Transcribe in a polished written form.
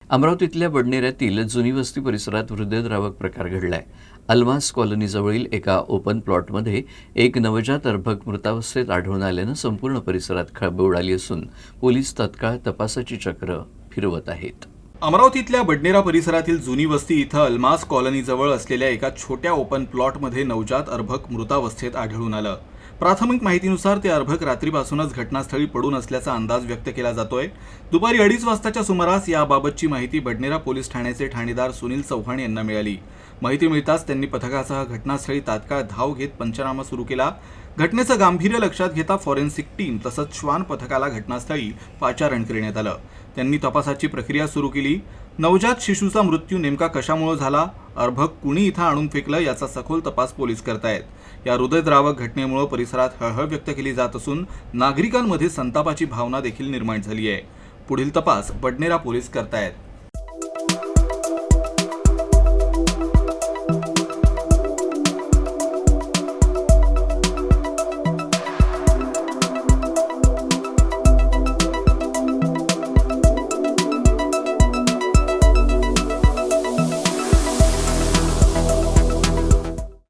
अमरावतीतल्या बडनेऱ्यातील जुनी वस्ती परिसरात हृदयद्रावक प्रकार घडलाय। अल्मास कॉलनीजवळील एका ओपन प्लॉटमध्ये एक नवजात अर्भक मृतावस्थेत आढळून आल्यानं संपूर्ण परिसरात खळबळ उडाली असून पोलीस तत्काळ तपासाची चक्र फिरवत आहेत। अमरावतीतल्या बडनेरा परिसरातील जुनी वस्ती इथं अल्मास कॉलनीजवळ असलेल्या एका छोट्या ओपन प्लॉटमध्ये नवजात अर्भक मृतावस्थेत आढळून आलं। प्राथमिक माहितीनुसार ते अर्भक रात्रीपासूनच घटनास्थळी पडून असल्याचा अंदाज व्यक्त केला जातोय। दुपारी 2:30 वाजताच्या सुमारास याबाबतची माहिती बडनेरा पोलीस ठाण्याचे ठाणेदार सुनील चव्हाण यांना मिळाली। माहिती मिळताच त्यांनी पथकासह घटनास्थळी तात्काळ धाव घेत पंचनामा सुरू केला। घटनेचं गांभीर्य लक्षात घेता फॉरेन्सिक टीम तसंच श्वान पथकाला घटनास्थळी पाचारण करण्यात आलं। त्यांनी तपासाची प्रक्रिया सुरू केली। नवजात शिशूचा मृत्यू नेमका कशामुळे झाला, अर्भक कुणी इथं आणून फेकलं याचा सखोल तपास पोलीस करतायत। या हृदयद्रावक घटनेमुळे परिसरात हळहळ व्यक्त केली जात असून नागरिकांमध्ये संतापाची भावना देखील निर्माण झाली आहे। पुढील तपास बडनेरा पोलीस करतायत।